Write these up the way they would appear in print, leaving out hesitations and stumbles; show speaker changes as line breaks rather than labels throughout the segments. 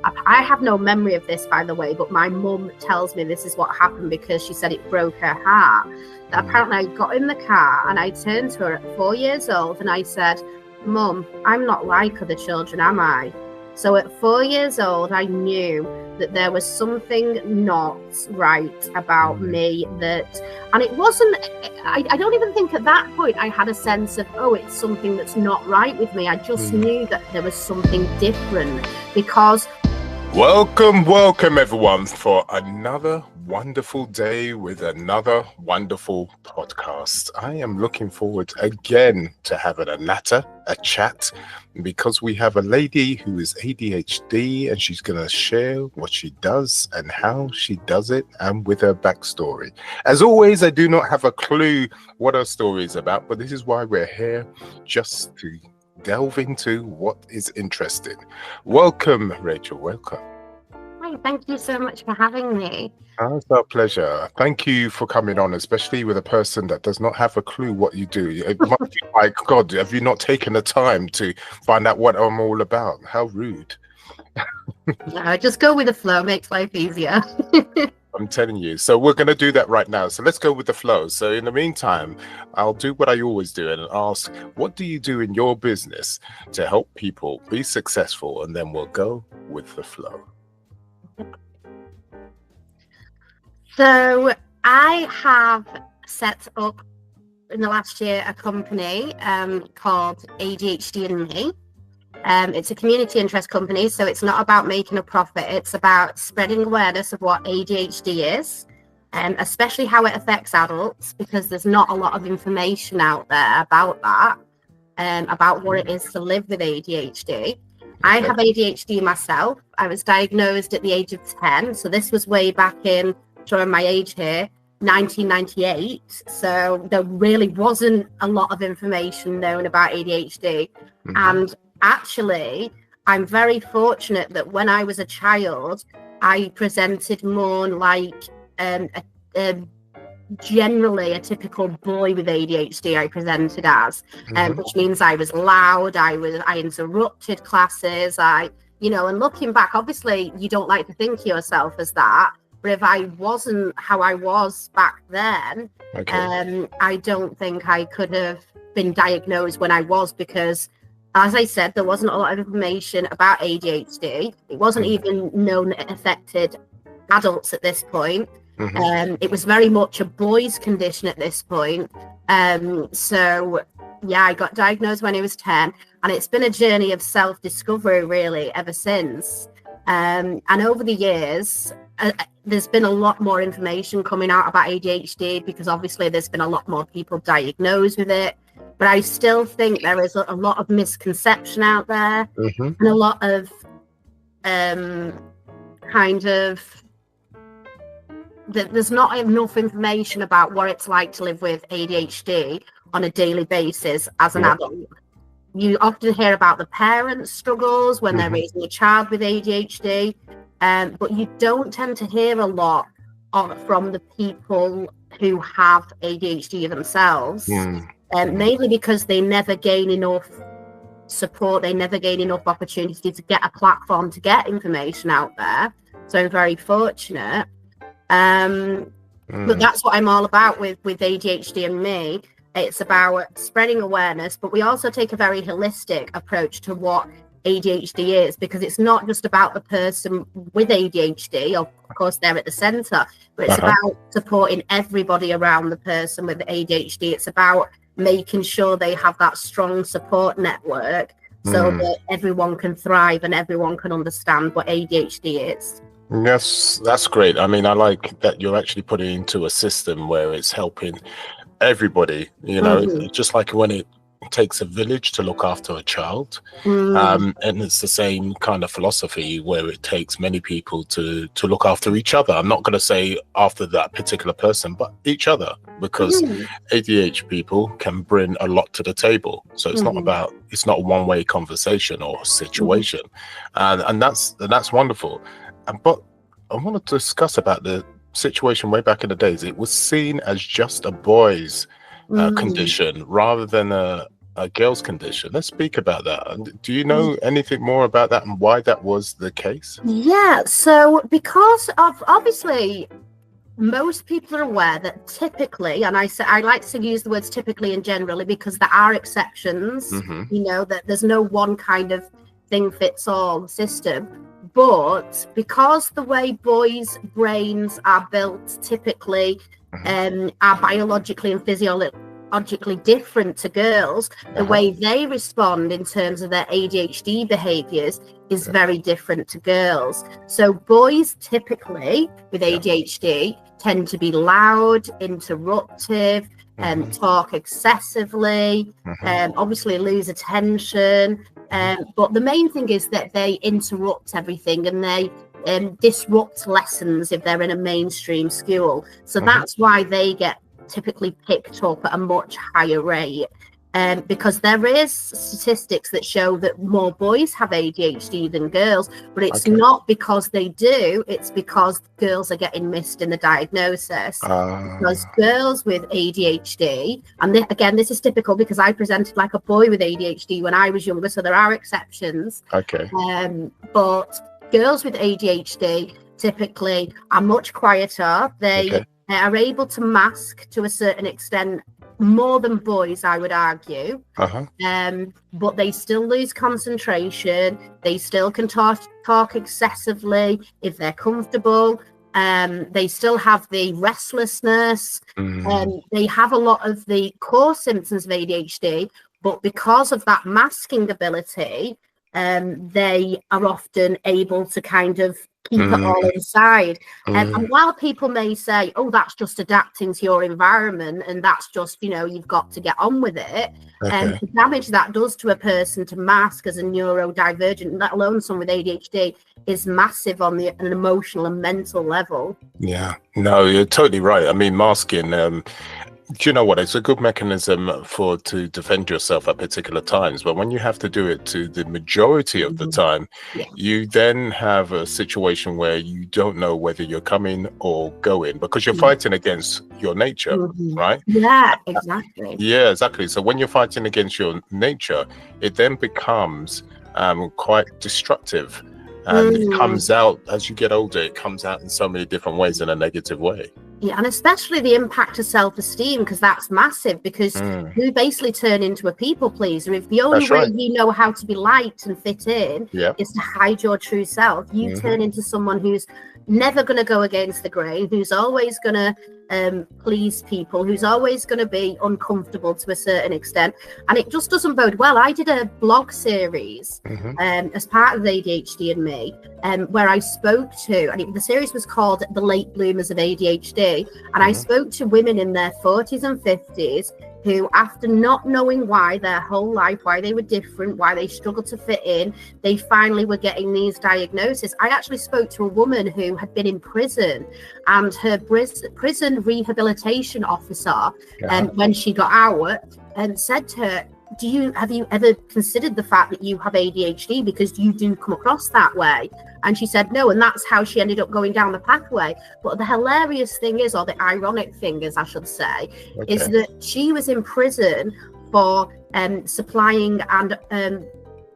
I have no memory of this, by the way, but my mum tells me this is what happened because she said it broke her heart. Apparently I got in the car and I turned to her at 4 years old and I said, Mum, I'm not like other children, am I? So at 4 years old, I knew that there was something not right about me, and it wasn't, I don't even think at that point I had a sense of, oh, it's something that's not right with me. I just knew that there was something different because...
Welcome everyone for another wonderful day with another wonderful podcast. I am looking forward again to having a chat, because we have a lady who is ADHD and she's going to share what she does and how she does it and with her backstory. As always, I do not have a clue what her story is about, but this is why we're here, just to delve into what is interesting. Welcome, Rachel. Welcome.
Hi, thank you so much for having me.
It's our pleasure. Thank you for coming on, especially with a person that does not have a clue what you do. It must be like, God, have you not taken the time to find out what I'm all about? How rude.
No, just go with the flow, makes life easier.
I'm telling you. So we're going to do that right now. So let's go with the flow. So in the meantime, I'll do what I always do and ask, what do you do in your business to help people be successful? And then we'll go with the flow.
So I have set up in the last year a company called ADHD and Me. It's a community interest company, so it's not about making a profit. It's about spreading awareness of what ADHD is, especially how it affects adults, because there's not a lot of information out there about that, about what it is to live with ADHD. I have ADHD myself. I was diagnosed at the age of 10, so this was way back in, showing my age here, 1998. So there really wasn't a lot of information known about ADHD. And actually, I'm very fortunate that when I was a child, I presented more like generally a typical boy with ADHD. I presented as, which means I was loud, I interrupted classes, and looking back, obviously you don't like to think of yourself as that, but if I wasn't how I was back then, I don't think I could have been diagnosed when I was, because as I said, there wasn't a lot of information about ADHD. It wasn't even known that it affected adults at this point. It was very much a boy's condition at this point. So yeah, I got diagnosed when I was 10, and it's been a journey of self-discovery really ever since. And over the years, there's been a lot more information coming out about ADHD, because obviously there's been a lot more people diagnosed with it. But I still think there is a lot of misconception out there, and a lot of there's not enough information about what it's like to live with ADHD on a daily basis as an adult. You often hear about the parents' struggles when they're raising a child with ADHD, but you don't tend to hear a lot from the people who have ADHD themselves, mainly because they never gain enough support, they never gain enough opportunity to get a platform to get information out there. So I'm very fortunate. But that's what I'm all about with ADHD and Me. It's about spreading awareness, but we also take a very holistic approach to what ADHD is, because it's not just about the person with ADHD, of course they're at the center, but it's about supporting everybody around the person with ADHD. It's about making sure they have that strong support network so that everyone can thrive and everyone can understand what ADHD is.
Yes, that's great. I mean, I like that you're actually putting it into a system where it's helping everybody, just like when it takes a village to look after a child, and it's the same kind of philosophy where it takes many people to look after each other. I'm not going to say after that particular person, but each other, because ADHD people can bring a lot to the table. So it's it's not a one-way conversation or situation, and that's wonderful. But I want to discuss about the situation way back in the days. It was seen as just a boy's condition rather than a a girl's condition. Let's speak about that. And do you know anything more about that and why that was the case?
Yeah, so because of, obviously, most people are aware that typically, and I like to use the words typically and generally because there are exceptions, you know, that there's no one kind of thing fits all system. But because the way boys' brains are built typically are biologically and physiologically different to girls, the way they respond in terms of their ADHD behaviors is very different to girls. So boys typically with ADHD tend to be loud, interruptive, talk excessively, obviously lose attention. But the main thing is that they interrupt everything and they disrupt lessons if they're in a mainstream school. So that's why they get typically picked up at a much higher rate. Because there is statistics that show that more boys have ADHD than girls, but it's not because they do, it's because girls are getting missed in the diagnosis. Because girls with ADHD, and again, this is typical because I presented like a boy with ADHD when I was younger, so there are exceptions. But girls with ADHD typically are much quieter. They are able to mask to a certain extent more than boys, I would argue. But they still lose concentration. They still can talk excessively if they're comfortable. They still have the restlessness. They have a lot of the core symptoms of ADHD, but because of that masking ability, they are often able to kind of keep it all inside. And while people may say, oh, that's just adapting to your environment and that's just, you know, you've got to get on with it, the damage that does to a person to mask as a neurodivergent, let alone someone with ADHD, is massive on an emotional and mental level. Yeah,
no, you're totally right. I mean, masking, do you know what? It's a good mechanism to defend yourself at particular times. But when you have to do it to the majority of the time, you then have a situation where you don't know whether you're coming or going because you're fighting against your nature, right?
Yeah, exactly.
Yeah, exactly. So when you're fighting against your nature, it then becomes quite destructive. And it comes out as you get older, it comes out in so many different ways in a negative way.
Yeah, and especially the impact of self-esteem, because that's massive, because you basically turn into a people pleaser. If the only way you know how to be liked and fit in is to hide your true self, you turn into someone who's never going to go against the grain, who's always going to please people, who's always going to be uncomfortable to a certain extent, and it just doesn't bode well. I did a blog series as part of ADHD and Me, where I spoke to, and the series was called The Late Bloomers of ADHD, and I spoke to women in their 40s and 50s who, after not knowing why their whole life, why they were different, why they struggled to fit in, they finally were getting these diagnoses. I actually spoke to a woman who had been in prison, and her prison rehabilitation officer, when she got out, said to her, have you ever considered the fact that you have ADHD, because you do come across that way? And she said no, and that's how she ended up going down the pathway. But the hilarious thing is, or the ironic thing is, I should say, is that she was in prison for supplying and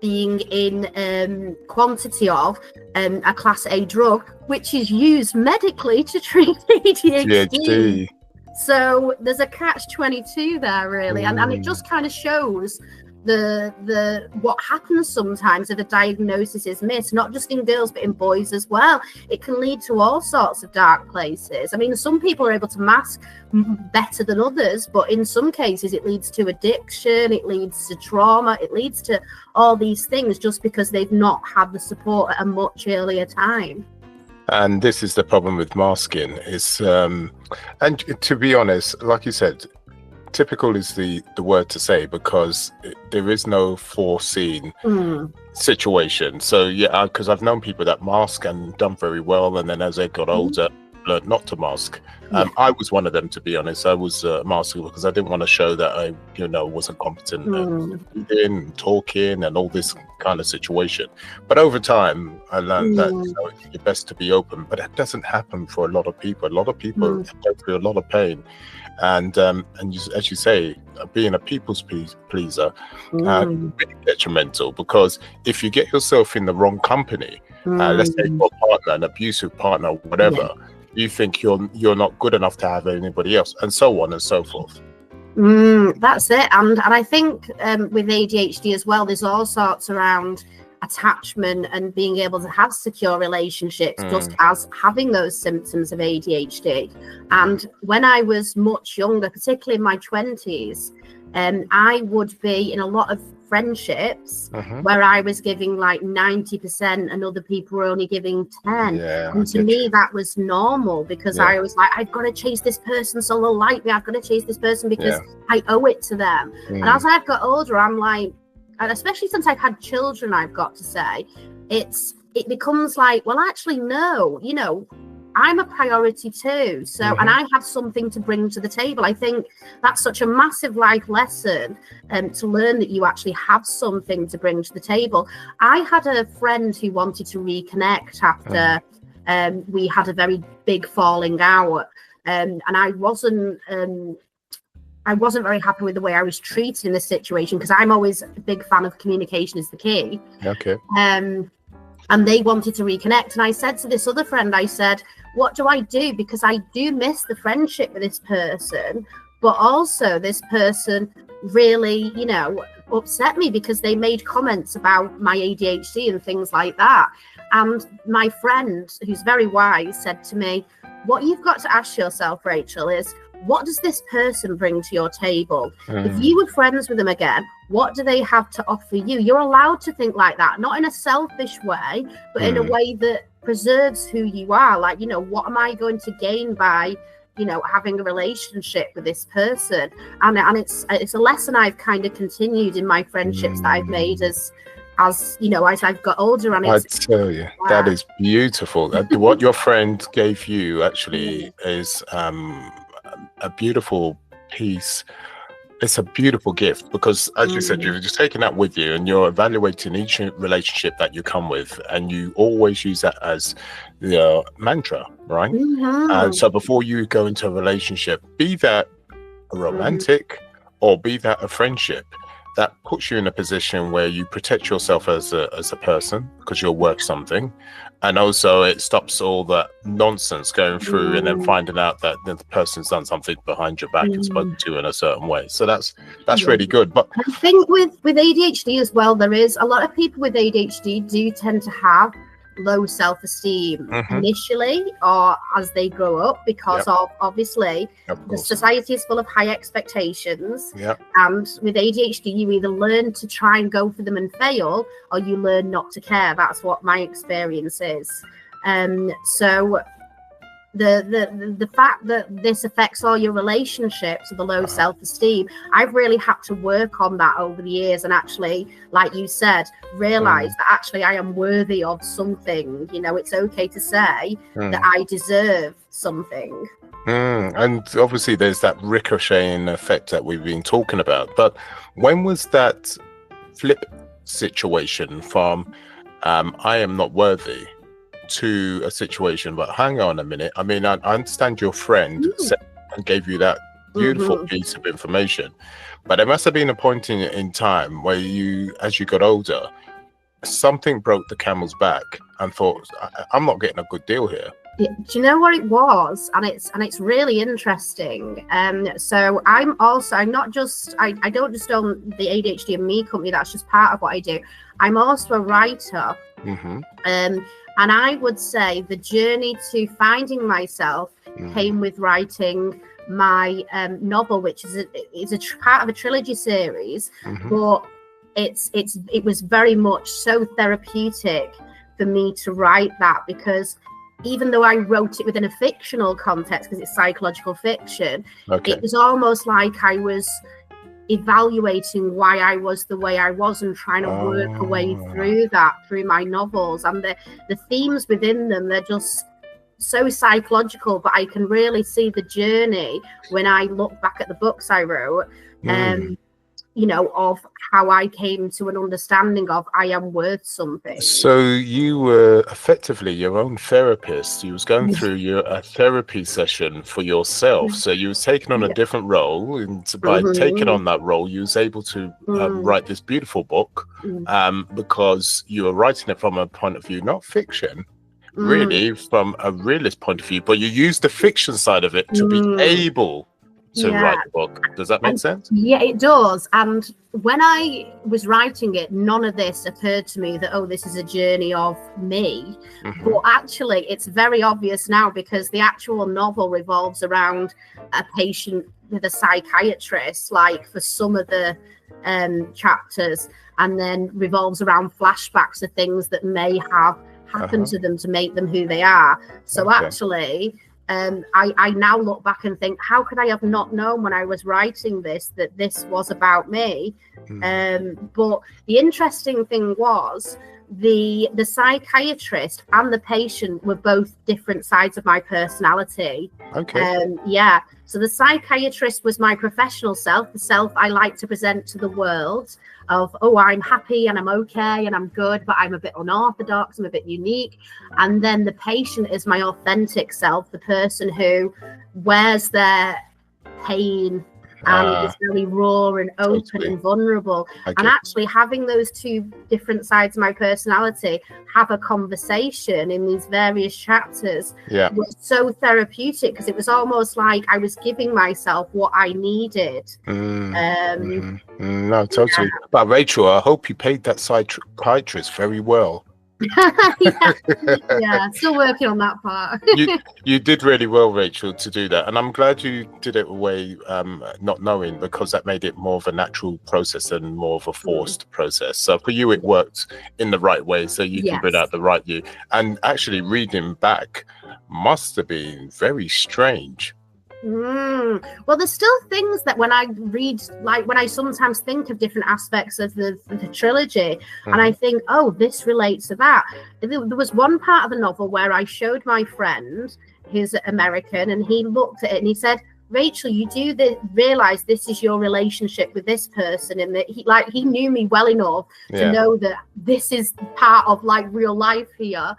being in quantity of a class A drug, which is used medically to treat ADHD. So there's a catch-22 there, really, and it just kind of shows the what happens sometimes if a diagnosis is missed, not just in girls but in boys as well. It can lead to all sorts of dark places. I mean, some people are able to mask better than others, but in some cases it leads to addiction, it leads to trauma, it leads to all these things just because they've not had the support at a much earlier time.
And this is the problem with masking. It's and to be honest, like you said, typical is the word to say, because there is no foreseen situation. So yeah, because I've known people that mask and done very well, and then as they got older, learned not to mask. I was one of them, to be honest. I was masking because I didn't want to show that I, wasn't competent at reading and talking and all this kind of situation. But over time, I learned that it's best to be open. But that doesn't happen for a lot of people. A lot of people go through a lot of pain. And as you say, being a people's pleaser really detrimental, because if you get yourself in the wrong company, let's say your partner, an abusive partner, whatever, you think you're not good enough to have anybody else, and so on and so forth.
That's it. And I think with ADHD as well, there's all sorts around attachment and being able to have secure relationships just as having those symptoms of ADHD. And when I was much younger, particularly in my 20s, I would be in a lot of friendships where I was giving like 90% and other people were only giving 10. And to me, that was normal, because I was like, I've got to chase this person so they'll like me. I've got to chase this person because I owe it to them. And as I've got older, I'm like, and especially since I've had children, I've got to say, it becomes like, well, actually, no, I'm a priority too. So, and I have something to bring to the table. I think that's such a massive life lesson, to learn that you actually have something to bring to the table. I had a friend who wanted to reconnect after we had a very big falling out. And I wasn't very happy with the way I was treated in this situation, because I'm always a big fan of communication is the key.
Okay.
And they wanted to reconnect. And I said to this other friend, I said, what do I do? Because I do miss the friendship with this person, but also this person really, upset me because they made comments about my ADHD and things like that. And my friend, who's very wise, said to me, what you've got to ask yourself, Rachel, is, what does this person bring to your table? If you were friends with them again, what do they have to offer you? You're allowed to think like that, not in a selfish way, but in a way that preserves who you are. Like, what am I going to gain by, having a relationship with this person? And it's a lesson I've kind of continued in my friendships that I've made as I've got older. And I
tell you, that is beautiful. What your friend gave you actually is a beautiful piece. It's a beautiful gift, because as you said, you're just taking that with you and you're evaluating each relationship that you come with, and you always use that as the mantra, right? And so before you go into a relationship, be that a romantic or be that a friendship, that puts you in a position where you protect yourself as a person, because you're worth something. And also it stops all that nonsense going through and then finding out that the person's done something behind your back and spoken to you in a certain way. So that's really good. But
I think with ADHD as well, there is a lot of people with ADHD do tend to have low self-esteem initially or as they grow up, because of obviously the society is full of high expectations, and with ADHD you either learn to try and go for them and fail, or you learn not to care. That's what my experience is. So the fact that this affects all your relationships, the low self-esteem, I've really had to work on that over the years, and actually, like you said, realize that actually I am worthy of something. It's okay to say that I deserve something.
And obviously there's that ricocheting effect that we've been talking about. But when was that flip situation from I am not worthy to a situation, but hang on a minute, I mean, I understand your friend said and gave you that beautiful piece of information, but there must have been a point in time where you, as you got older, something broke the camel's back and thought, I'm not getting a good deal here.
Do you know what it was? And it's really interesting. So I don't just own the ADHD and Me company. That's just part of what I do. I'm also a writer. And I would say the journey to finding myself came with writing my novel, which is a part of a trilogy series, but it was very much so therapeutic for me to write that, because even though I wrote it within a fictional context, because it's psychological fiction, it was almost like I was evaluating why I was the way I was and trying to work a way through that through my novels. And the themes within them, so psychological, but I can really see the journey when I look back at the books I wrote, you know, of how I came to an understanding of I am worth something.
So you were effectively your own therapist. You was going through a therapy session for yourself. So you was taking on a different role, and by taking on that role, you was able to write this beautiful book because you were writing it from a point of view, not fiction, really from a realist point of view, but you used the fiction side of it to be able to write the book. Does that make sense?
Yeah, it does. And when I was writing it, none of this occurred to me that, oh, this is a journey of me. But actually, it's very obvious now because the actual novel revolves around a patient with a psychiatrist, like for some of the chapters, and then revolves around flashbacks of things that may have happened to them to make them who they are. So actually, I now look back and think, how could I have not known when I was writing this that this was about me? But the interesting thing was the psychiatrist and the patient were both different sides of my personality. So the psychiatrist was my professional self, the self I like to present to the world of, oh, I'm happy and I'm okay and I'm good, but I'm a bit unorthodox, I'm a bit unique. And then the patient is my authentic self, the person who wears their pain and is very raw and open and vulnerable. And actually having those two different sides of my personality have a conversation in these various chapters was so therapeutic, because it was almost like I was giving myself what I needed.
No, totally. But Rachel, I hope you paid that psychiatrist very well.
Still working on that part.
you did really well, Rachel, to do that, and I'm glad you did it away not knowing, because that made it more of a natural process and more of a forced process. So for you, it worked in the right way, so you can bring out the right you. And actually reading back must have been very strange.
Well, there's still things that when I read, like when I sometimes think of different aspects of the trilogy, and I think, oh, this relates to that. There was one part of the novel where I showed my friend, who's American, and he looked at it and he said, Rachel, you do realize this is your relationship with this person, and that he knew me well enough to know that this is part of like real life here.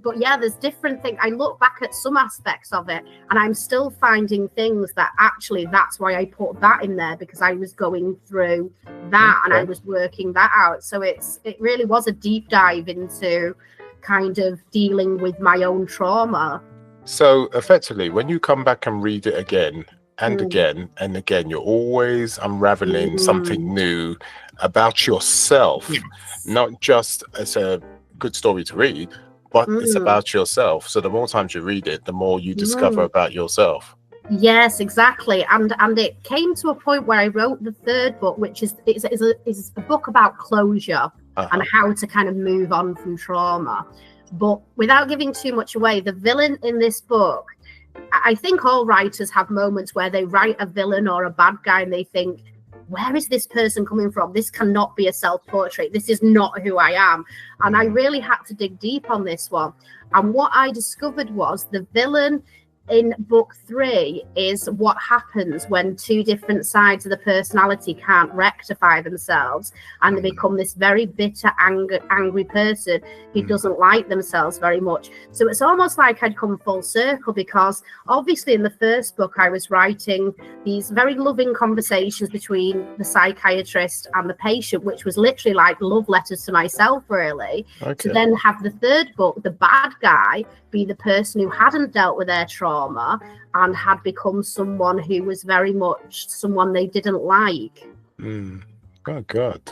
But there's different things. I look back at some aspects of it and I'm still finding things that actually that's why I put that in there, because I was going through that and I was working that out. So it really was a deep dive into kind of dealing with my own trauma.
So effectively, when you come back and read it again and again and again, you're always unraveling something new about yourself, not just as a good story to read, but it's about yourself. So the more times you read it, the more you discover about yourself.
Yes, exactly. And it came to a point where I wrote the third book, which is a book about closure and how to kind of move on from trauma. But without giving too much away, the villain in this book, I think all writers have moments where they write a villain or a bad guy and they think, where is this person coming from? This cannot be a self-portrait. This is not who I am. And I really had to dig deep on this one. And what I discovered was the villain in book 3 is what happens when two different sides of the personality can't rectify themselves and they become this very bitter, angry person who doesn't like themselves very much. So it's almost like I'd come full circle, because obviously in the first book I was writing these very loving conversations between the psychiatrist and the patient, which was literally like love letters to myself, really. To then have the third book, the bad guy, be the person who hadn't dealt with their trauma and had become someone who was very much someone they didn't like.
Oh God.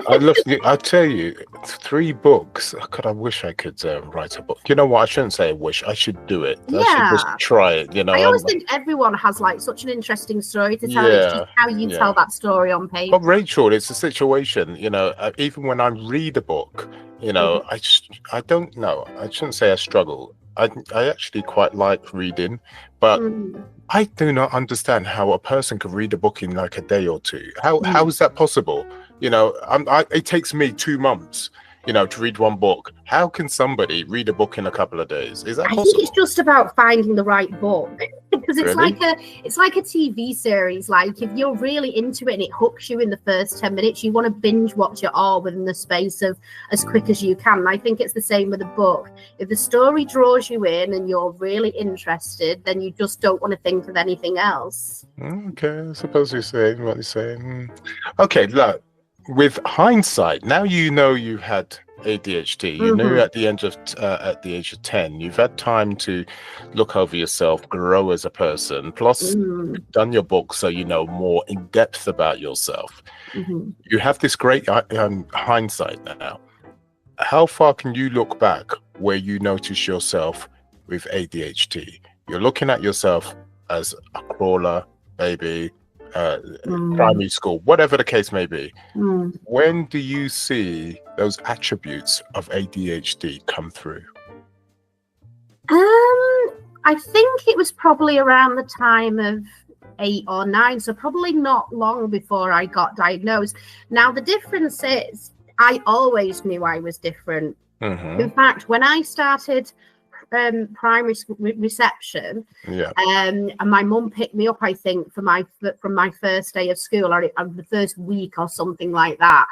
I tell you, 3 books. God, I wish I could write a book. You know what? I shouldn't say I wish. I should do it. I should just try it. You know,
I always think everyone has like such an interesting story to tell. It's just how you tell that story on paper.
But Rachel, it's a situation. You know, even when I read a book, you know, I don't know. I shouldn't say I struggle. I actually quite like reading, but I do not understand how a person could read a book in like a day or two. How is that possible? You know, it takes me 2 months, to read one book. How can somebody read a book in a couple of days? Is that possible?
I think it's just about finding the right book, because it's
Really?
like a TV series. Like, if you're really into it and it hooks you in the first 10 minutes, you want to binge watch it all within the space of as quick as you can. And I think it's the same with a book. If the story draws you in and you're really interested, then you just don't want to think of anything else.
Okay, I suppose you're saying what you're saying. Okay, look, with hindsight, now you had ADHD. You knew at the age of 10, you've had time to look over yourself, grow as a person. Plus, you've done your book, so you know more in depth about yourself. You have this great hindsight now. How far can you look back where you notice yourself with ADHD? You're looking at yourself as a crawler, baby, primary school, whatever the case may be. When do you see those attributes of ADHD come through?
I think it was probably around the time of 8 or 9, so probably not long before I got diagnosed. Now, the difference is I always knew I was different. In fact, when I started primary school reception, and my mum picked me up, I think, from my first day of school, or the first week or something like that.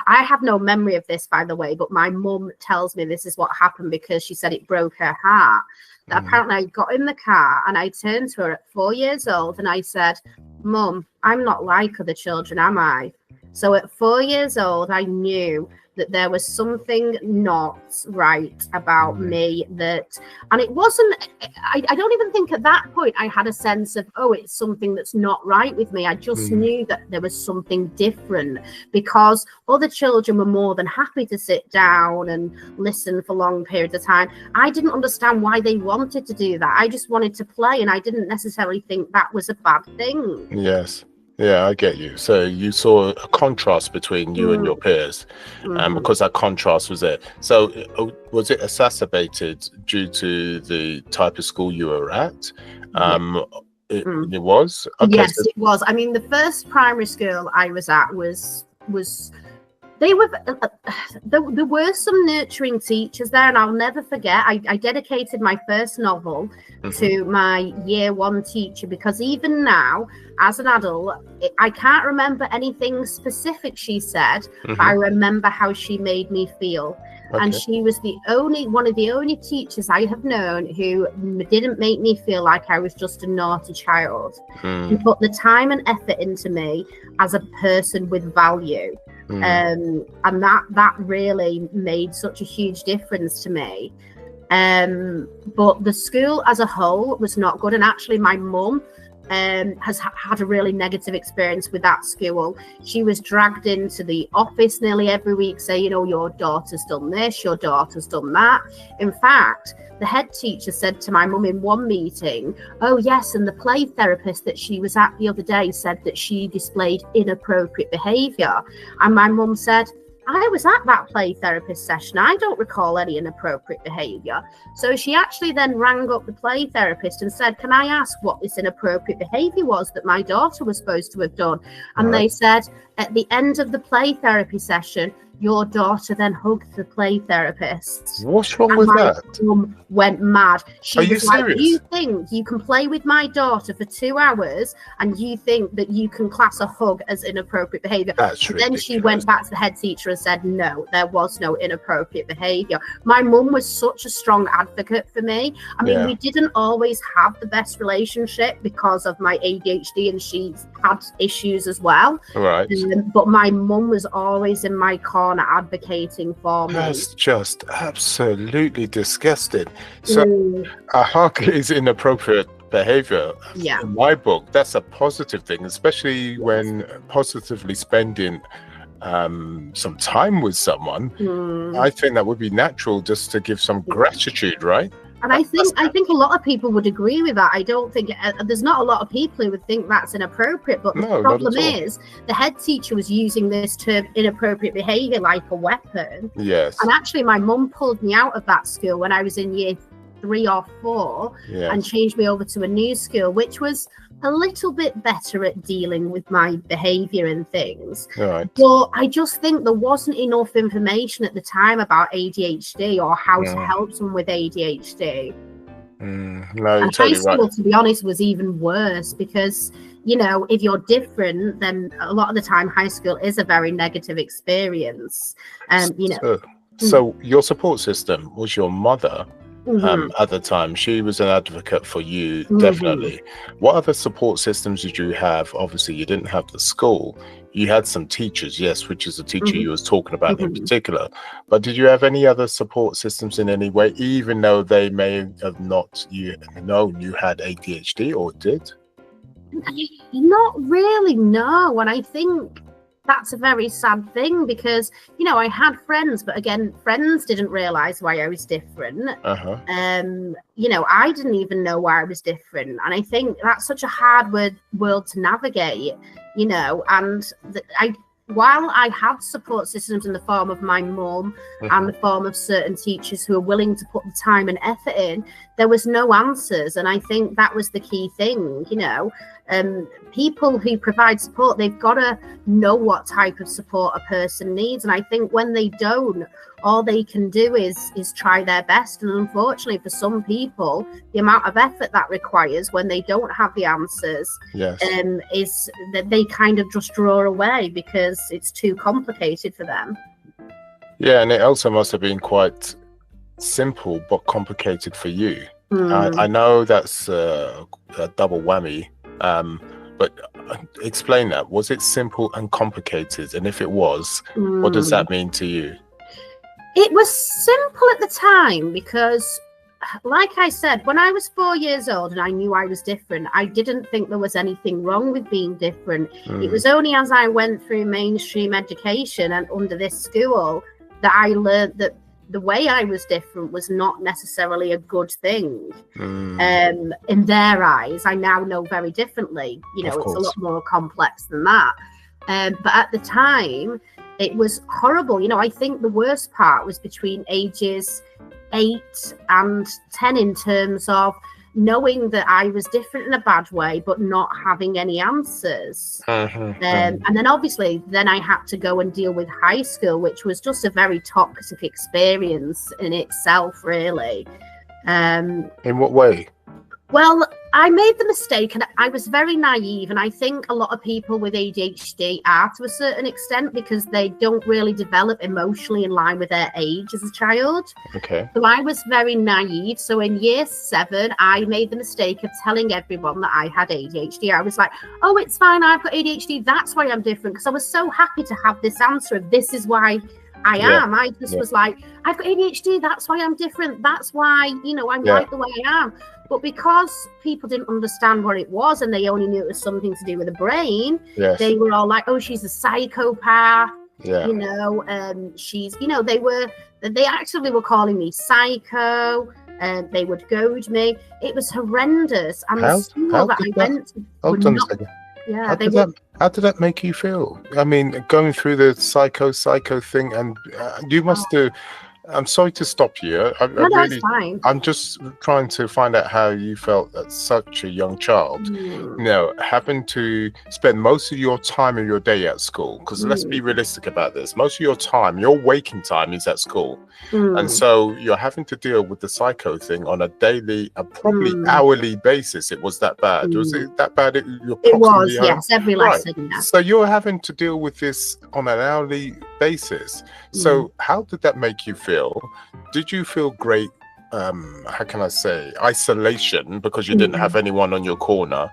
I have no memory of this, by the way, but my mum tells me this is what happened, because she said it broke her heart. That apparently I got in the car and I turned to her at 4 years old and I said, "Mum, I'm not like other children, am I?" So at 4 years old, I knew that there was something not right about me, and it wasn't, I don't even think at that point I had a sense of, oh, it's something that's not right with me. I just knew that there was something different, because other children were more than happy to sit down and listen for long periods of time. I didn't understand why they wanted to do that. I just wanted to play, and I didn't necessarily think that was a bad thing.
Yes. Yeah, I get you. So you saw a contrast between you and your peers, and because that contrast was there. So was it exacerbated due to the type of school you were at? It was? Okay,
yes, it was. I mean, the first primary school I was at was there were some nurturing teachers there, and I'll never forget, I dedicated my first novel to my year 1 teacher, because even now, as an adult, I can't remember anything specific she said, but I remember how she made me feel. And she was one of the only teachers I have known who didn't make me feel like I was just a naughty child. She put the time and effort into me as a person with value. And that really made such a huge difference to me. But the school as a whole was not good. And actually, my mum has had a really negative experience with that school. She was dragged into the office nearly every week saying, your daughter's done this, your daughter's done that. In fact, the head teacher said to my mum in one meeting, "Oh yes, and the play therapist that she was at the other day said that she displayed inappropriate behaviour." And my mum said, "I was at that play therapist session. I don't recall any inappropriate behaviour." So she actually then rang up the play therapist and said, "Can I ask what this inappropriate behaviour was that my daughter was supposed to have done?" And they said, "At the end of the play therapy session, your daughter then hugged the play therapist."
What's wrong with that?
My mum went mad. She
was
was like,
serious?
"You think you can play with my daughter for 2 hours and you think that you can class a hug as inappropriate behaviour?"
That's
Then
ridiculous.
she went back to the head teacher and said, "No, there was no inappropriate behaviour." My mum was such a strong advocate for me. I mean, we didn't always have the best relationship because of my ADHD, and she had issues as well.
Right.
But my mum was always in my corner advocating for me.
That's just absolutely disgusting. So a hug is inappropriate behavior. In my book, that's a positive thing, especially when positively spending some time with someone. I think that would be natural, just to give some gratitude, right?
And I think a lot of people would agree with that. I don't think there's not a lot of people who would think that's inappropriate. But the problem is, the head teacher was using this term inappropriate behaviour like a weapon.
Yes.
And actually, my mum pulled me out of that school when I was in year 3 or 4 and changed me over to a new school, which was a little bit better at dealing with my behavior and things.
Right.
But I just think there wasn't enough information at the time about ADHD or how to help someone with ADHD.
No,
and
totally
high school,
right.
to be honest, was even worse because, you know, if you're different, then a lot of the time high school is a very negative experience. You know.
So your support system was your mother at the time. She was an advocate for you, definitely. What other support systems did you have? Obviously, you didn't have the school. You had some teachers, yes, which is the teacher you was talking about in particular. But did you have any other support systems in any way, even though they may have not known you had ADHD, or did?
Not really, no. And I think that's a very sad thing because, you know, I had friends, but again, friends didn't realize why I was different. You know, I didn't even know why I was different. And I think that's such a hard world to navigate, you know, and while I had support systems in the form of my mum and the form of certain teachers who are willing to put the time and effort in, there was no answers. And I think that was the key thing, you know. People who provide support, they've got to know what type of support a person needs. And I think when they don't, all they can do is try their best. And unfortunately, for some people, the amount of effort that requires when they don't have the answers is that they kind of just draw away because it's too complicated for them. Yeah,
and it also must have been quite simple but complicated for you. I know that's a double whammy. But explain that. Was it simple and complicated? And if it was, what does that mean to you?
It was simple at the time because, like I said, when I was 4 years old and I knew I was different, I didn't think there was anything wrong with being different. It was only as I went through mainstream education and under this school that I learned that the way I was different was not necessarily a good thing. In their eyes, I now know very differently. You know, it's a lot more complex than that. But at the time, it was horrible. You know, I think the worst part was between ages 8 and 10 in terms of knowing that I was different in a bad way, but not having any answers. And then obviously, then I had to go and deal with high school, which was just a very toxic experience in itself, really.
In what way?
Well, I made the mistake and I was very naive. And I think a lot of people with ADHD are to a certain extent because they don't really develop emotionally in line with their age as a child.
Okay.
So I was very naive. So in year 7, I made the mistake of telling everyone that I had ADHD. I was like, oh, it's fine. I've got ADHD. That's why I'm different. Because I was so happy to have this answer of this is why I am. I just was like, I've got ADHD. That's why I'm different. That's why, you know, I'm like the way I am. But because people didn't understand what it was and they only knew it was something to do with the brain, they were all like, oh, she's a psychopath. You know, she's, you know, they actually were calling me psycho. They would goad me. It was horrendous. And the school that I went to,
hold on a second. How did that make you feel? I mean, going through the psycho thing, and you must do. I'm sorry to stop you.
That's fine.
I'm just trying to find out how you felt as such a young child. You know, having to spend most of your time of your day at school, because let's be realistic about this. Most of your time, your waking time is at school. And so you're having to deal with the psycho thing on a daily, probably hourly basis. It was that bad. Was it that bad? It was,
yes, every lesson.
Right. So you're having to deal with this on an hourly basis. So how did that make you feel? Did you feel great, how can I say, isolation because you didn't have anyone on your corner?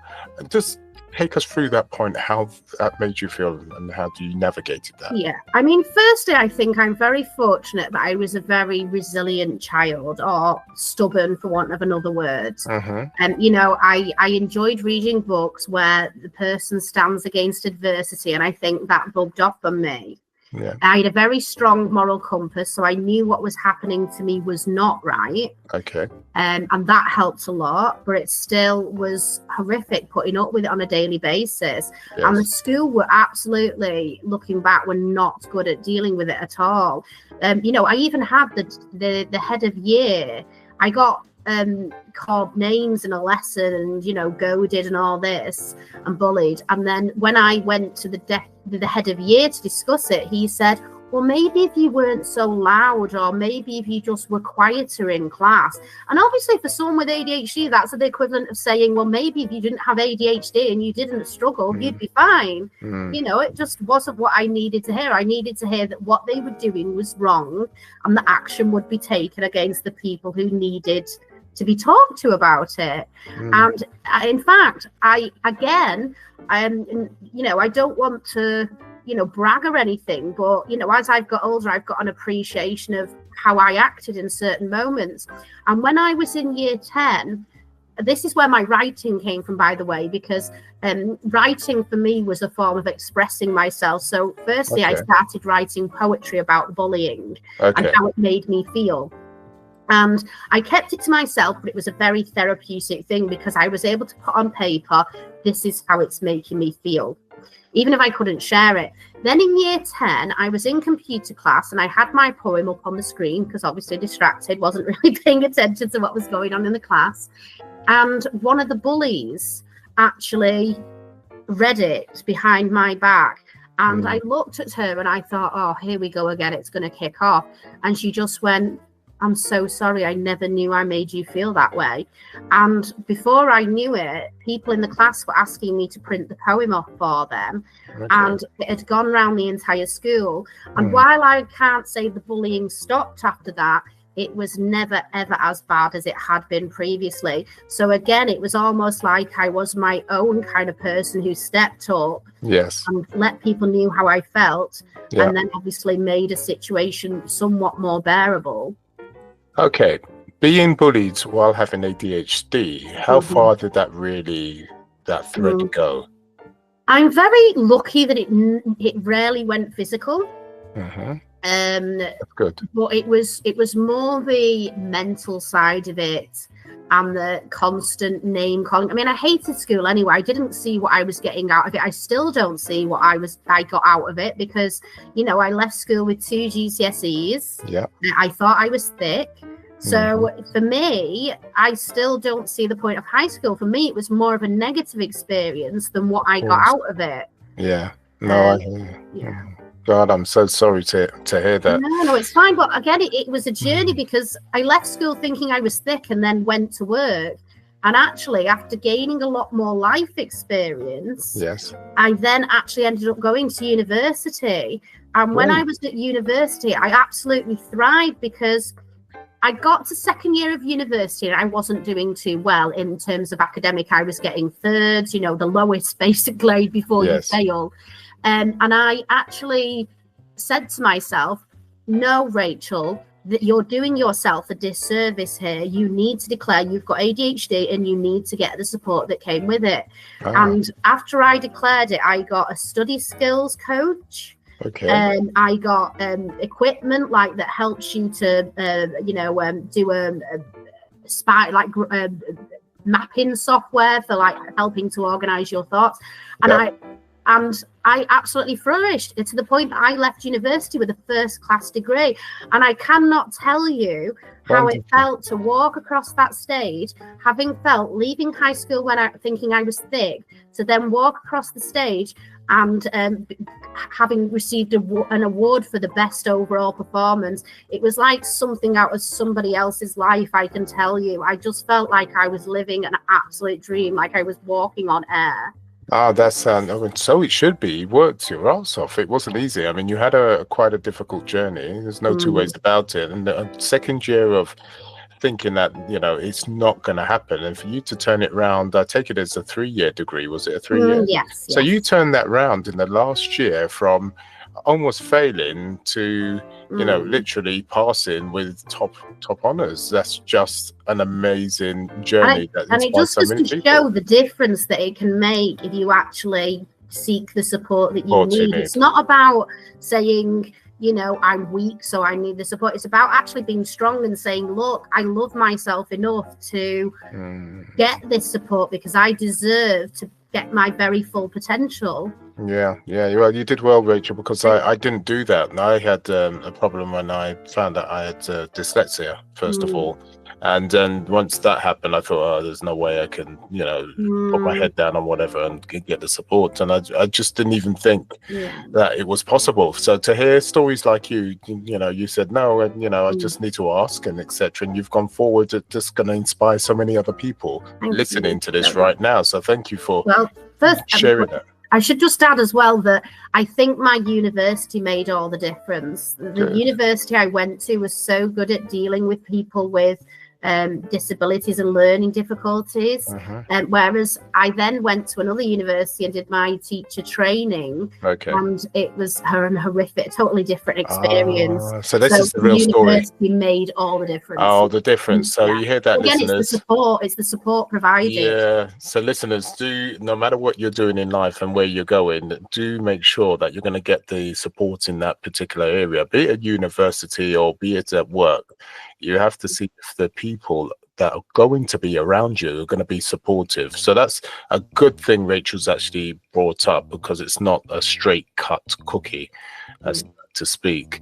Just take us through that point, how that made you feel and how you navigated that.
Yeah, I mean, firstly, I think I'm very fortunate that I was a very resilient child, or stubborn for want of another word. And, you know, I enjoyed reading books where the person stands against adversity, and I think that bugged off on me. I had a very strong moral compass, so I knew what was happening to me was not right. And that helped a lot, but it still was horrific putting up with it on a daily basis. And the school were absolutely, looking back, were not good at dealing with it at all. You know, I even had the head of year. I got called names in a lesson and, you know, goaded and all this and bullied. And then when I went to the head of year to discuss it, he said, well, maybe if you weren't so loud, or maybe if you just were quieter in class. And obviously for someone with ADHD, that's the equivalent of saying, well, maybe if you didn't have ADHD and you didn't struggle, you'd be fine. You know, it just wasn't what I needed to hear. I needed to hear that what they were doing was wrong and that action would be taken against the people who needed to be talked to about it. And in fact, you know, I don't want to, you know, brag or anything, but, you know, as I've got older, I've got an appreciation of how I acted in certain moments. And when I was in year 10, this is where my writing came from, by the way, because writing for me was a form of expressing myself. So firstly, I started writing poetry about bullying and how it made me feel. And I kept it to myself, but it was a very therapeutic thing because I was able to put on paper, this is how it's making me feel, even if I couldn't share it. Then in year 10, I was in computer class and I had my poem up on the screen because obviously distracted, wasn't really paying attention to what was going on in the class. And one of the bullies actually read it behind my back. And I looked at her and I thought, oh, here we go again, it's going to kick off. And she just went, I'm so sorry, I never knew I made you feel that way. And before I knew it, people in the class were asking me to print the poem off for them. And it had gone around the entire school. And while I can't say the bullying stopped after that, it was never, ever as bad as it had been previously. So again, it was almost like I was my own kind of person who stepped up and let people know how I felt, and then obviously made a situation somewhat more bearable.
Okay, being bullied while having ADHD, how far did that thread go?
I'm very lucky that it rarely went physical.
That's good.
But it was more the mental side of it and the constant name calling. I mean, I hated school anyway. I didn't see what I was getting out of it. I still don't see what I got out of it because, you know, I left school with 2 GCSEs. Yeah. I thought I was thick. So for me, I still don't see the point of high school. For me, it was more of a negative experience than what I got out of it.
Yeah. No, God, I'm so sorry to hear that.
No, it's fine. But again, it was a journey because I left school thinking I was thick and then went to work. And actually, after gaining a lot more life experience, I then actually ended up going to university. And when I was at university, I absolutely thrived because I got to second year of university and I wasn't doing too well in terms of academic. I was getting thirds, you know, the lowest basic grade before you fail. And I actually said to myself, no, Rachel, that you're doing yourself a disservice here. You need to declare you've got ADHD and you need to get the support that came with it. And after I declared it, I got a study skills coach. I got equipment like that helps you to, do a mapping software for like helping to organize your thoughts. And I absolutely flourished to the point that I left university with a first-class degree. And I cannot tell you how it felt to walk across that stage, having felt leaving high school thinking I was thick, to then walk across the stage and having received an award for the best overall performance. It was like something out of somebody else's life, I can tell you. I just felt like I was living an absolute dream, like I was walking on air.
That's so it should be. You worked your ass off. It wasn't easy. I mean, you had quite a difficult journey. There's no two ways about it. And the second year of thinking that, you know, it's not going to happen, and for you to turn it around, I take it as a 3-year degree. Was it a 3-year?
Yes.
So you turned that round in the last year from almost failing to, you know, literally passing with top honors. That's just an amazing journey.
And it just goes to show the difference that it can make if you actually seek the support that you need. It's not about saying, you know, I'm weak, so I need the support. It's about actually being strong and saying, look, I love myself enough to get this support because I deserve to get my very full potential.
Yeah, yeah. Well, you did well, Rachel, because I didn't do that. I had a problem when I found that I had dyslexia, first of all. And then once that happened, I thought, oh, there's no way I can, put my head down on whatever and get the support. And I just didn't even think that it was possible. So to hear stories like you said, no, and, I just need to ask and etc. And you've gone forward. It's just going to inspire so many other people listening to this right now. So thank you for sharing that.
I should just add as well that I think my university made all the difference. The university I went to was so good at dealing with people with disabilities and learning difficulties. Whereas I then went to another university and did my teacher training. And it was horrific, totally different experience.
So this is the real story.
University made all the difference.
Oh, the difference. So you hear that,
again,
listeners.
It's the support provided.
Yeah. So listeners, no matter what you're doing in life and where you're going, do make sure that you're going to get the support in that particular area, be it at university or be it at work. You have to see if the people that are going to be around you are going to be supportive. So that's a good thing Rachel's actually brought up, because it's not a straight cut cookie, as to speak.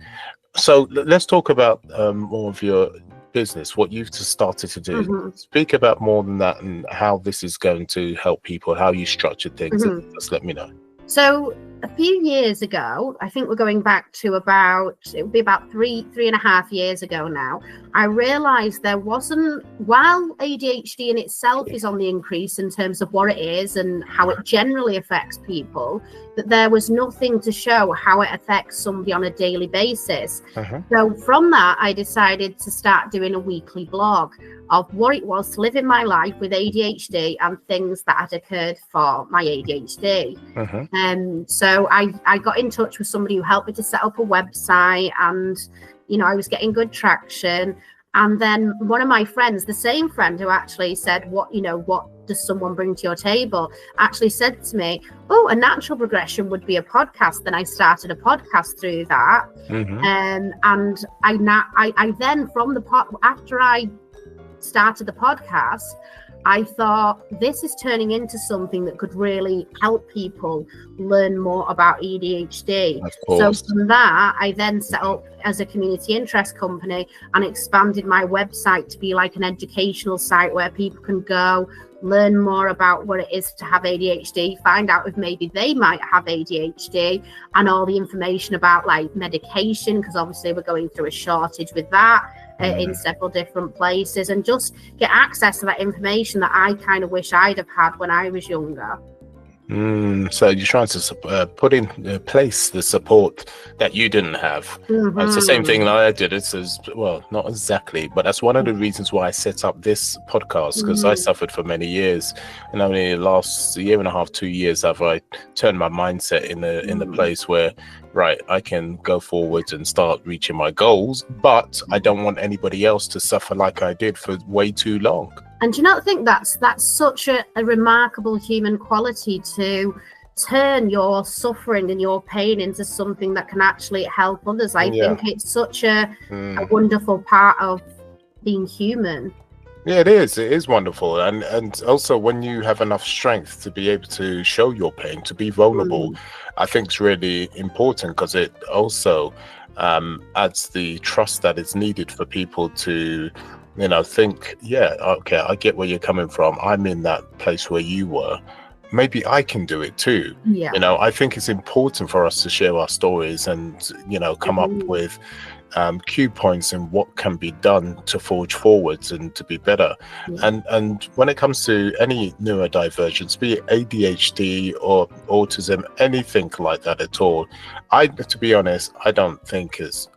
So let's talk about more of your business, what you've just started to do. Speak about more than that and how this is going to help people, how you structure things. Just let me know.
So a few years ago, I think we're going back to it would be about three and a half years ago now, I realized while ADHD in itself is on the increase in terms of what it is and how it generally affects people, that there was nothing to show how it affects somebody on a daily basis. So from that, I decided to start doing a weekly blog of what it was to live in my life with ADHD and things that had occurred for my ADHD. So I got in touch with somebody who helped me to set up a website, and I was getting good traction. And then one of my friends, the same friend who actually said, what does someone bring to your table, actually said to me, oh, a natural progression would be a podcast. Then I started a podcast through that. And I then after I started the podcast, I thought, this is turning into something that could really help people learn more about ADHD. So from that, I then set up as a community interest company and expanded my website to be like an educational site where people can go learn more about what it is to have ADHD, find out if maybe they might have ADHD, and all the information about like medication, because obviously we're going through a shortage with that in several different places, and just get access to that information that I kind of wish I'd have had when I was younger.
So you're trying to put in place the support that you didn't have. It's the same thing that I did. It's not exactly, but that's one of the reasons why I set up this podcast, because I suffered for many years, and only the last year and a half, 2 years have I turned my mindset in the place where, right, I can go forward and start reaching my goals, but I don't want anybody else to suffer like I did for way too long.
And do you not think that's such a remarkable human quality, to turn your suffering and your pain into something that can actually help others? I think it's such a wonderful part of being human.
Yeah, it is wonderful. And also when you have enough strength to be able to show your pain, to be vulnerable, I think it's really important, because it also adds the trust that is needed for people to think, okay, I get where you're coming from. I'm in that place where you were. Maybe I can do it too. I think it's important for us to share our stories and, come up with cue points and what can be done to forge forwards and to be better. And when it comes to any neurodivergence, be it ADHD or autism, anything like that at all, to be honest, I don't think it's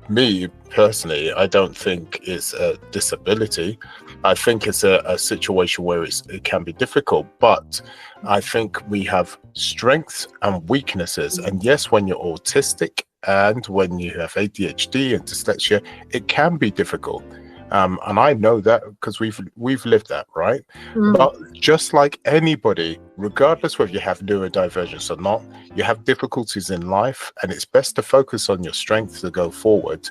me personally, I don't think it's a disability. I think it's a situation where it can be difficult, but I think we have strengths and weaknesses. And yes, when you're autistic and when you have ADHD and dyslexia, it can be difficult. And I know that because we've lived that, right? But just like anybody, regardless whether you have neurodivergence or not, you have difficulties in life, and it's best to focus on your strengths to go forward.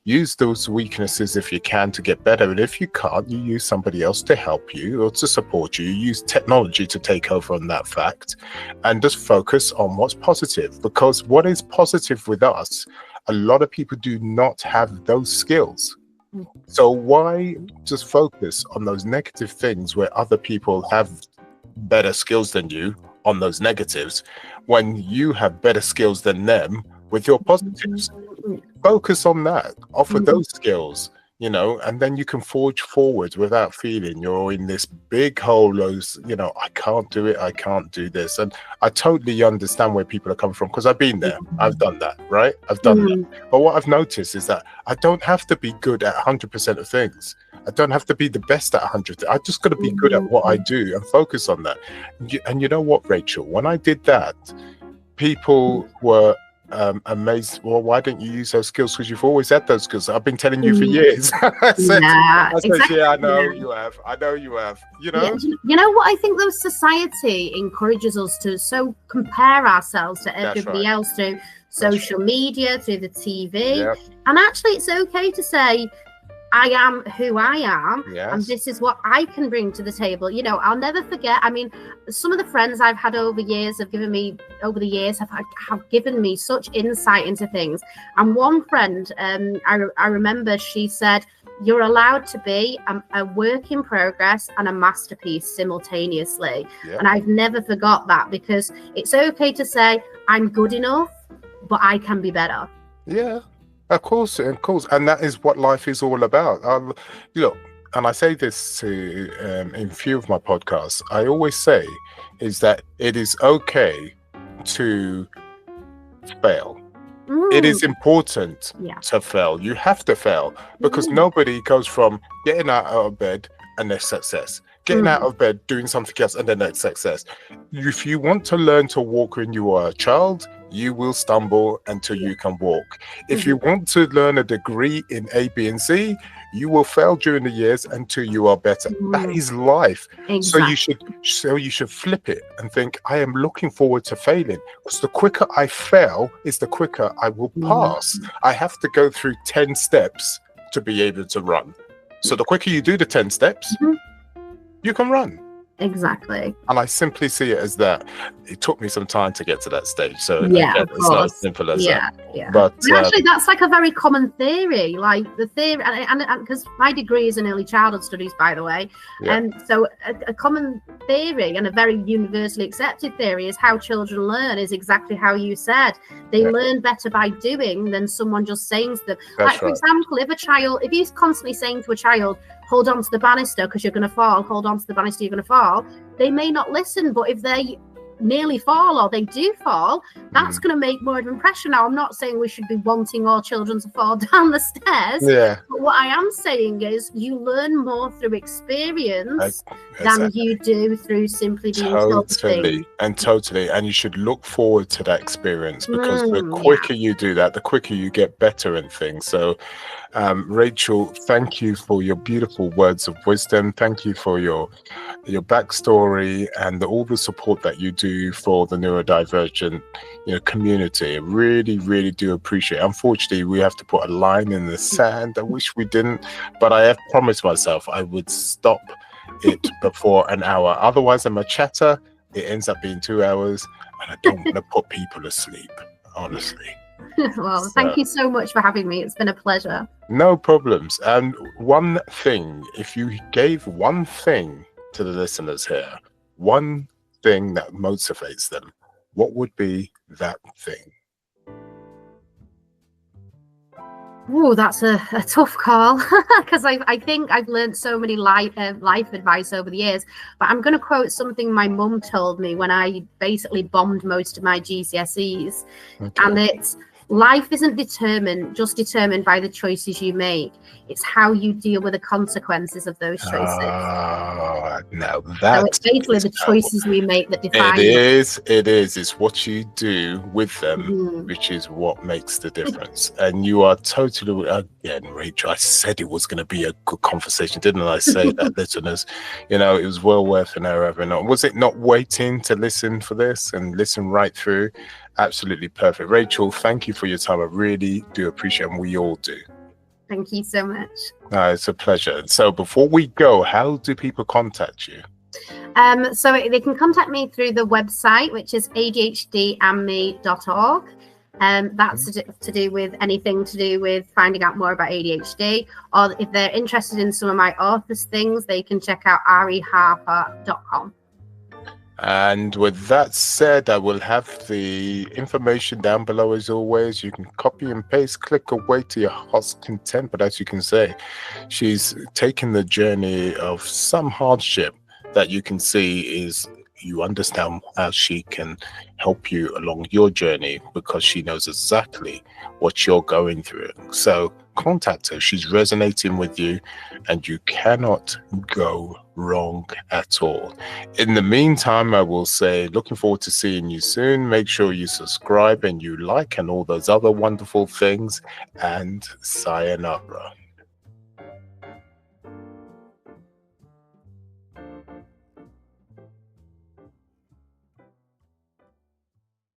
use those weaknesses if you can to get better. And if you can't, you use somebody else to help you or to support you. You use technology to take over on that fact and just focus on what's positive, because what is positive with us, a lot of people do not have those skills. So why just focus on those negative things where other people have better skills than you on those negatives when you have better skills than them with your positives? Focus on that, offer those skills, you know, and then you can forge forward without feeling you're in this big hole of, you know, I can't do it, I can't do this. And I totally understand where people are coming from, because I've been there, I've done that, right? I've done that. But what I've noticed is that I don't have to be good at 100% of things. I don't have to be the best at 100. I just got to be good at what I do and focus on that. And you know what, Rachel, when I did that, people were amazed. Well, why don't you use those skills? Because you've always had those skills. I've been telling you for years. I said, exactly. Yeah, I know you have. I know you have. You know. Yeah,
you know what? I think though society encourages us to so compare ourselves to everybody else through social media, through the TV, and actually, it's okay to say, I am who I am, and this is what I can bring to the table. You know, I'll never forget. I mean, some of the friends I've had over the years have given me such insight into things. And one friend, I remember, she said, "You're allowed to be a work in progress and a masterpiece simultaneously." And I've never forgot that, because it's okay to say, "I'm good enough, but I can be better."
Yeah. Of course, and that is what life is all about. Look, and I say this to in a few of my podcasts, I always say is that it is okay to fail. It is important to fail. You have to fail, because nobody goes from getting out of bed and there's success, getting out of bed, doing something else, and then that's success. If you want to learn to walk when you are a child, you will stumble until you can walk. If you want to learn a degree in A, B, and C, you will fail during the years until you are better. That is life. Exactly. So you should flip it and think, I am looking forward to failing, because the quicker I fail is the quicker I will pass. I have to go through 10 steps to be able to run. So the quicker you do the 10 steps, you can run.
Exactly.
And I simply see it as that. It took me some time to get to that stage. So
again,
it's not as simple as that.
Yeah. But actually, that's like a very common theory. Like the theory, and because my degree is in early childhood studies, by the way. And so a common theory and a very universally accepted theory is how children learn is exactly how you said. They learn better by doing than someone just saying to them. Like, for example, if he's constantly saying to a child, hold on to the banister because you're going to fall, hold on to the banister, you're going to fall, they may not listen. But if they nearly fall or they do fall, that's going to make more of an impression. Now, I'm not saying we should be wanting all children to fall down the stairs, but what I am saying is you learn more through experience than you do through simply being told things.
Totally, and you should look forward to that experience, because the quicker you do that, the quicker you get better in things. So Rachel, thank you for your beautiful words of wisdom. Thank you for your backstory and all the support that you do for the neurodivergent community. I really, really do appreciate it. Unfortunately, we have to put a line in the sand. I wish we didn't, but I have promised myself I would stop it before an hour. Otherwise, I'm a chatter. It ends up being 2 hours, and I don't want to put people to sleep, honestly.
Well, thank you so much for having me. It's been a pleasure.
No problems. And one thing, if you gave one thing to the listeners here, one thing that motivates them, what would be that thing?
Oh, that's a tough call, because I think I've learned so many life advice over the years. But I'm going to quote something my mum told me when I basically bombed most of my GCSEs. And it's, life isn't just determined by the choices you make. It's how you deal with the consequences of those choices.
No,
so it's basically the choices we make that define
it. It is. It's what you do with them, which is what makes the difference. And you are totally, again, Rachel, I said it was going to be a good conversation, didn't I say that, listeners? It was well worth an hour having on. Was it not waiting to listen for this and listen right through? Absolutely perfect. Rachel, thank you for your time. I really do appreciate it, and we all do.
Thank you so much.
It's a pleasure. So before we go, how do people contact you?
So they can contact me through the website, which is adhdandme.org. That's to do with anything to do with finding out more about ADHD, or if they're interested in some of my authors things, they can check out reharper.com.
And with that said, I will have the information down below as always. You can copy and paste, click away to your heart's content. But as you can say, she's taken the journey of some hardship that you can see is you understand how she can help you along your journey, because she knows exactly what you're going through. So contact her. She's resonating with you and you cannot go wrong at all. In the meantime, I will say looking forward to seeing you soon. Make sure you subscribe and you like and all those other wonderful things, and sayonara.